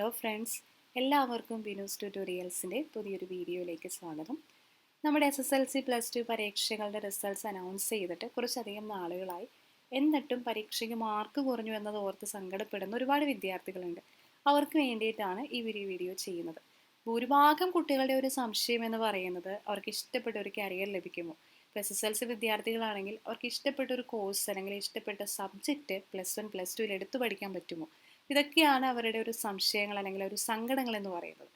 Hello friends, എല്ലാവർക്കും ബിനൂസ് ട്യൂട്ടോറിയൽസിൻ്റെ പുതിയൊരു വീഡിയോയിലേക്ക് സ്വാഗതം. നമ്മുടെ SSLC +2 പരീക്ഷകളുടെ റിസൾട്ട്സ് അനൗൺസ് ചെയ്തിട്ട് കുറച്ചധികം നാളുകളായി. എന്നിട്ടും പരീക്ഷയ്ക്ക് മാർക്ക് കുറഞ്ഞു എന്നത് ഓർത്ത് സങ്കടപ്പെടുന്ന ഒരുപാട് വിദ്യാർത്ഥികളുണ്ട്. അവർക്ക് വേണ്ടിയിട്ടാണ് ഈ വീഡിയോ ചെയ്യുന്നത്. ഭൂരിഭാഗം കുട്ടികളുടെ ഒരു സംശയം എന്ന് പറയുന്നത് അവർക്ക് ഇഷ്ടപ്പെട്ട ഒരു കരിയർ ലഭിക്കുമോ. ഇപ്പോൾ SSLC വിദ്യാർത്ഥികളാണെങ്കിൽ അവർക്ക് ഇഷ്ടപ്പെട്ട ഒരു കോഴ്സ് അല്ലെങ്കിൽ ഇഷ്ടപ്പെട്ട സബ്ജക്റ്റ് +1 +2 എടുത്തു പഠിക്കാൻ പറ്റുമോ. ഇതൊക്കെയാണ് അവരുടെ ഒരു സംശയങ്ങൾ അല്ലെങ്കിൽ ഒരു സങ്കടങ്ങൾ എന്ന് പറയുന്നത്.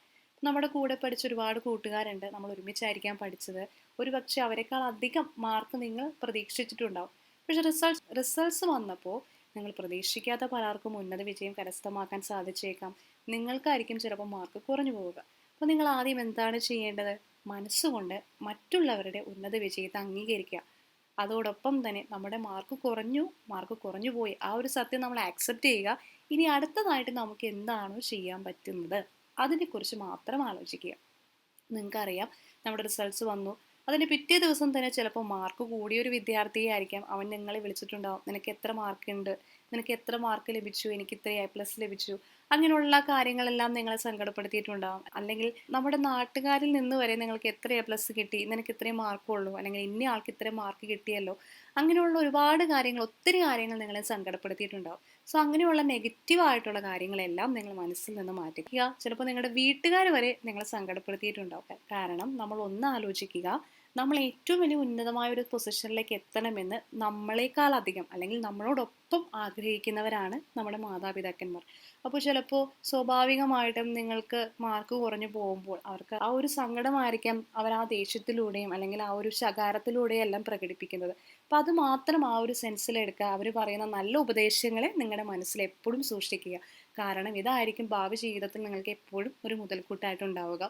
നമ്മുടെ കൂടെ പഠിച്ച ഒരുപാട് കൂട്ടുകാരുണ്ട്, നമ്മൾ ഒരുമിച്ചായിരിക്കാം പഠിച്ചത്. ഒരുപക്ഷെ അവരെക്കാൾ അധികം മാർക്ക് നിങ്ങൾ പ്രതീക്ഷിച്ചിട്ടുണ്ടാവും. പക്ഷെ റിസൾട്ട്സ് വന്നപ്പോൾ നിങ്ങൾ പ്രതീക്ഷിക്കാത്ത പലർക്കും ഉന്നത വിജയം കരസ്ഥമാക്കാൻ സാധിച്ചേക്കാം. നിങ്ങൾക്കായിരിക്കും ചിലപ്പോൾ മാർക്ക് കുറഞ്ഞു പോവുക. അപ്പോൾ നിങ്ങൾ ആദ്യം എന്താണ് ചെയ്യേണ്ടത്? മനസ്സുകൊണ്ട് മറ്റുള്ളവരുടെ ഉന്നത വിജയത്തെ അംഗീകരിക്കുക. അതോടൊപ്പം തന്നെ നമ്മുടെ മാർക്ക് കുറഞ്ഞു പോയി ആ ഒരു സത്യം നമ്മൾ ആക്സെപ്റ്റ് ചെയ്യുക. ഇനി അടുത്തതായിട്ട് നമുക്ക് എന്താണോ ചെയ്യാൻ പറ്റുന്നത് അതിനെക്കുറിച്ച് മാത്രം ആലോചിക്കുക. നിങ്ങൾക്കറിയാം, നമ്മുടെ റിസൾട്ട്സ് വന്നു, അതിന് പിറ്റേ ദിവസം തന്നെ ചിലപ്പോൾ മാർക്ക് കൂടിയൊരു വിദ്യാർത്ഥിയെ ആയിരിക്കാം അവൻ നിങ്ങളെ വിളിച്ചിട്ടുണ്ടാവും. നിനക്ക് എത്ര മാർക്കുണ്ട്, നിനക്ക് എത്ര മാർക്ക് ലഭിച്ചു, എനിക്ക് ഇത്ര A+ ലഭിച്ചു, അങ്ങനെയുള്ള കാര്യങ്ങളെല്ലാം നിങ്ങളെ സങ്കടപ്പെടുത്തിയിട്ടുണ്ടാവും. അല്ലെങ്കിൽ നമ്മുടെ നാട്ടുകാരിൽ നിന്ന് വരെ നിങ്ങൾക്ക് എത്ര A+ കിട്ടി, നിനക്ക് ഇത്രയും മാർക്കുള്ളൂ, അല്ലെങ്കിൽ ഇന്ന ആൾക്ക് ഇത്രയും മാർക്ക് കിട്ടിയല്ലോ, അങ്ങനെയുള്ള ഒരുപാട് കാര്യങ്ങൾ, ഒത്തിരി കാര്യങ്ങൾ നിങ്ങളെ സങ്കടപ്പെടുത്തിയിട്ടുണ്ടാവും. സോ അങ്ങനെയുള്ള നെഗറ്റീവായിട്ടുള്ള കാര്യങ്ങളെല്ലാം നിങ്ങൾ മനസ്സിൽ നിന്ന് മാറ്റിക്കുക. ചിലപ്പോൾ നിങ്ങളുടെ വീട്ടുകാർ വരെ നിങ്ങളെ സങ്കടപ്പെടുത്തിയിട്ടുണ്ടാവും. കാരണം നമ്മൾ ഒന്ന് ആലോചിക്കുക, നമ്മൾ ഏറ്റവും വലിയ ഉന്നതമായ ഒരു പൊസിഷനിലേക്ക് എത്തണമെന്ന് നമ്മളെക്കാൾ അധികം അല്ലെങ്കിൽ നമ്മളോടൊപ്പം ആഗ്രഹിക്കുന്നവരാണ് നമ്മുടെ മാതാപിതാക്കന്മാർ. അപ്പോൾ ചിലപ്പോൾ സ്വാഭാവികമായിട്ടും നിങ്ങൾക്ക് മാർക്ക് കുറഞ്ഞു പോകുമ്പോൾ അവർക്ക് ആ ഒരു സങ്കടമായിരിക്കാം അവർ ആ ദേഷ്യത്തിലൂടെയും അല്ലെങ്കിൽ ആ ഒരു ശകാരത്തിലൂടെയും എല്ലാം പ്രകടിപ്പിക്കുന്നത്. അപ്പോൾ അത് മാത്രം ആ ഒരു സെൻസിലെടുക്കുക. അവർ പറയുന്ന നല്ല ഉപദേശങ്ങളെ നിങ്ങളുടെ മനസ്സിൽ എപ്പോഴും സൂക്ഷിക്കുക. കാരണം ഇതായിരിക്കും ഭാവി ജീവിതത്തിൽ നിങ്ങൾക്ക് എപ്പോഴും ഒരു മുതൽക്കൂട്ടായിട്ടുണ്ടാവുക.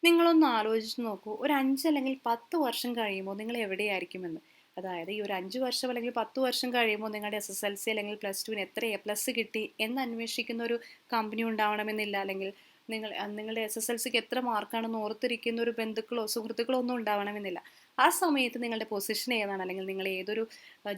നിങ്ങളൊന്ന് ആലോചിച്ച് നോക്കൂ, ഒരു 5 അല്ലെങ്കിൽ 10 വർഷം കഴിയുമ്പോൾ നിങ്ങൾ എവിടെയായിരിക്കുമെന്ന്. അതായത് ഈ ഒരു 5 വർഷം അല്ലെങ്കിൽ 10 വർഷം കഴിയുമ്പോൾ നിങ്ങളുടെ SSLC അല്ലെങ്കിൽ +2 എത്ര A+ കിട്ടി എന്ന് അന്വേഷിക്കുന്ന ഒരു കമ്പനി ഉണ്ടാവണമെന്നില്ല. അല്ലെങ്കിൽ നിങ്ങളുടെ SSLCക്ക് എത്ര മാർക്കാണെന്ന് ഓർത്തിരിക്കുന്ന ഒരു ബന്ധുക്കളോ സുഹൃത്തുക്കളോ ഒന്നും ഉണ്ടാവണമെന്നില്ല. ആ സമയത്ത് നിങ്ങളുടെ പൊസിഷൻ ഏതാണ്, അല്ലെങ്കിൽ നിങ്ങൾ ഏതൊരു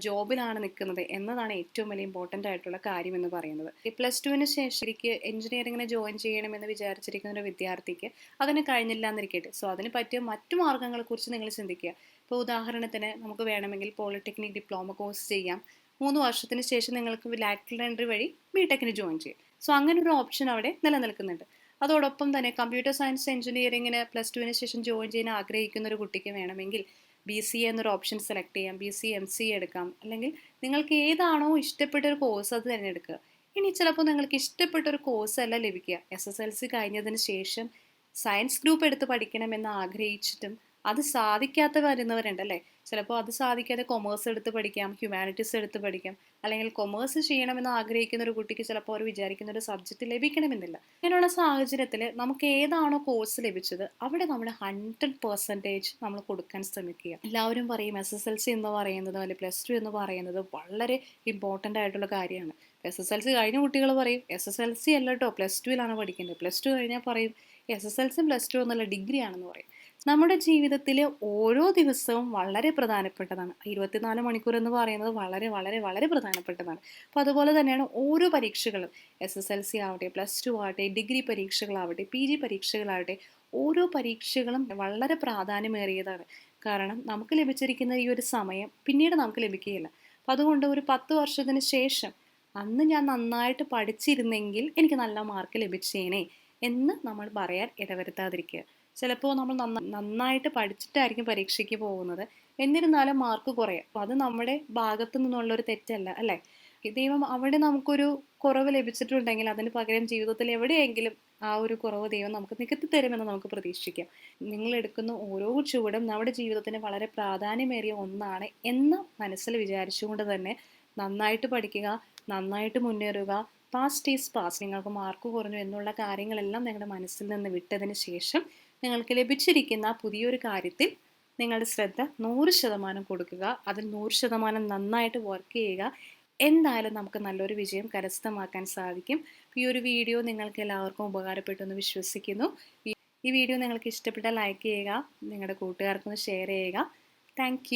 ജോബിലാണ് നിൽക്കുന്നത് എന്നതാണ് ഏറ്റവും വലിയ ഇമ്പോർട്ടൻ്റ് ആയിട്ടുള്ള കാര്യം എന്ന് പറയുന്നത്. ഈ +2 ശേഷം എനിക്ക് എഞ്ചിനീയറിങ്ങിന് ജോയിൻ ചെയ്യണമെന്ന് വിചാരിച്ചിരിക്കുന്ന ഒരു വിദ്യാർത്ഥിക്ക് അതിന് കഴിഞ്ഞില്ല എന്നിരിക്കട്ടെ. സോ അതിന് പറ്റിയ മറ്റു മാർഗ്ഗങ്ങളെക്കുറിച്ച് നിങ്ങൾ ചിന്തിക്കുക. ഇപ്പോൾ ഉദാഹരണത്തിന് നമുക്ക് വേണമെങ്കിൽ പോളിടെക്നിക് ഡിപ്ലോമ കോഴ്സ് ചെയ്യാം. 3 വർഷത്തിന് ശേഷം നിങ്ങൾക്ക് ലാറ്ററൽ എൻട്രി വഴി BTechന് ജോയിൻ ചെയ്യാം. സോ അങ്ങനെ ഒരു ഓപ്ഷൻ അവിടെ നിലനിൽക്കുന്നുണ്ട്. അതോടൊപ്പം തന്നെ കമ്പ്യൂട്ടർ സയൻസ് എഞ്ചിനീയറിങ്ങിന് +2 ശേഷം ജോയിൻ ചെയ്യാൻ ആഗ്രഹിക്കുന്ന ഒരു കുട്ടിക്ക് വേണമെങ്കിൽ BCA എന്നൊരു ഓപ്ഷൻ സെലക്ട് ചെയ്യാം. BCA MCA എടുക്കാം. അല്ലെങ്കിൽ നിങ്ങൾക്ക് ഏതാണോ ഇഷ്ടപ്പെട്ട ഒരു കോഴ്സ് അത് തിരഞ്ഞെടുക്കുക. ഇനി ചിലപ്പോൾ നിങ്ങൾക്ക് ഇഷ്ടപ്പെട്ട ഒരു കോഴ്സ് അല്ല ലഭിക്കുക. SSLC കഴിഞ്ഞതിന് ശേഷം സയൻസ് ഗ്രൂപ്പ് എടുത്ത് പഠിക്കണമെന്ന് ആഗ്രഹിച്ചിട്ടും അത് സാധിക്കാത്ത വരുന്നവരുണ്ടല്ലേ. ചിലപ്പോൾ അത് സാധിക്കാതെ കൊമേഴ്സ് എടുത്ത് പഠിക്കാം, ഹ്യൂമാനിറ്റീസ് എടുത്ത് പഠിക്കാം. അല്ലെങ്കിൽ കൊമേഴ്സ് ചെയ്യണമെന്ന് ആഗ്രഹിക്കുന്ന ഒരു കുട്ടിക്ക് ചിലപ്പോൾ അവർ വിചാരിക്കുന്ന ഒരു സബ്ജക്റ്റ് ലഭിക്കണമെന്നില്ല. ഇങ്ങനെയുള്ള സാഹചര്യത്തിൽ നമുക്ക് ഏതാണോ കോഴ്സ് ലഭിച്ചത് അവിടെ നമ്മൾ 100% നമ്മൾ കൊടുക്കാൻ ശ്രമിക്കുക. എല്ലാവരും പറയും SSLC എന്ന് പറയുന്നത് അല്ലെങ്കിൽ +2 എന്ന് പറയുന്നത് വളരെ ഇമ്പോർട്ടൻ്റ് ആയിട്ടുള്ള കാര്യമാണ്. SSLC കഴിഞ്ഞ കുട്ടികൾ പറയും SSLC അല്ല കേട്ടോ, +2 പഠിക്കേണ്ടത്. +2 കഴിഞ്ഞാൽ പറയും SSLC +2 എന്നുള്ള ഡിഗ്രി ആണെന്ന് പറയും. നമ്മുടെ ജീവിതത്തിലെ ഓരോ ദിവസവും വളരെ പ്രധാനപ്പെട്ടതാണ്. 24 മണിക്കൂർ എന്ന് പറയുന്നത് വളരെ വളരെ വളരെ പ്രധാനപ്പെട്ടതാണ്. അപ്പോൾ അതുപോലെ തന്നെയാണ് ഓരോ പരീക്ഷകളും. SSLC ആവട്ടെ, +2 ആവട്ടെ, ഡിഗ്രി പരീക്ഷകളാവട്ടെ, PG പരീക്ഷകളാവട്ടെ, ഓരോ പരീക്ഷകളും വളരെ പ്രാധാന്യമേറിയതാണ്. കാരണം നമുക്ക് ലഭിച്ചിരിക്കുന്ന ഈ ഒരു സമയം പിന്നീട് നമുക്ക് ലഭിക്കുകയില്ല. അപ്പോൾ അതുകൊണ്ട് ഒരു 10 വർഷത്തിന് ശേഷം അന്ന് ഞാൻ നന്നായിട്ട് പഠിച്ചിരുന്നെങ്കിൽ എനിക്ക് നല്ല മാർക്ക് ലഭിച്ചേനെ എന്ന് നമ്മൾ പറയാൻ ഇടവരുത്താതിരിക്കുക. ചിലപ്പോൾ നമ്മൾ നന്നായിട്ട് പഠിച്ചിട്ടായിരിക്കും പരീക്ഷയ്ക്ക് പോകുന്നത്, എന്നിരുന്നാലും മാർക്ക് കുറയും. അപ്പോൾ അത് നമ്മുടെ ഭാഗത്തു നിന്നുള്ളൊരു തെറ്റല്ല അല്ലേ. ദൈവം അവിടെ നമുക്കൊരു കുറവ് ലഭിച്ചിട്ടുണ്ടെങ്കിൽ അതിന് പകരം ജീവിതത്തിൽ എവിടെയെങ്കിലും ആ ഒരു കുറവ് ദൈവം നമുക്ക് നികത്തി തരുമെന്ന് നമുക്ക് പ്രതീക്ഷിക്കാം. നിങ്ങൾ എടുക്കുന്ന ഓരോ ചുവടും നമ്മുടെ ജീവിതത്തിന് വളരെ പ്രാധാന്യമേറിയ ഒന്നാണ് എന്ന് മനസ്സിൽ വിചാരിച്ചുകൊണ്ട് തന്നെ നന്നായിട്ട് പഠിക്കുക, നന്നായിട്ട് മുന്നേറുക. Past is past. നിങ്ങൾക്ക് മാർക്ക് കുറഞ്ഞു എന്നുള്ള കാര്യങ്ങളെല്ലാം നിങ്ങളുടെ മനസ്സിൽ നിന്ന് വിട്ടതിന് ശേഷം നിങ്ങൾക്ക് ലഭിച്ചിരിക്കുന്ന പുതിയൊരു കാര്യത്തിൽ നിങ്ങളുടെ ശ്രദ്ധ 100% കൊടുക്കുക. അതിൽ 100% നന്നായിട്ട് വർക്ക് ചെയ്യുക. എന്തായാലും നമുക്ക് നല്ലൊരു വിജയം കരസ്ഥമാക്കാൻ സാധിക്കും. ഈ ഒരു വീഡിയോ നിങ്ങൾക്ക് എല്ലാവർക്കും ഉപകാരപ്പെട്ടു എന്ന് വിശ്വസിക്കുന്നു. ഈ വീഡിയോ നിങ്ങൾക്ക് ഇഷ്ടപ്പെട്ടാൽ ലൈക്ക് ചെയ്യുക, നിങ്ങളുടെ കൂട്ടുകാർക്കൊന്ന് ഷെയർ ചെയ്യുക. താങ്ക്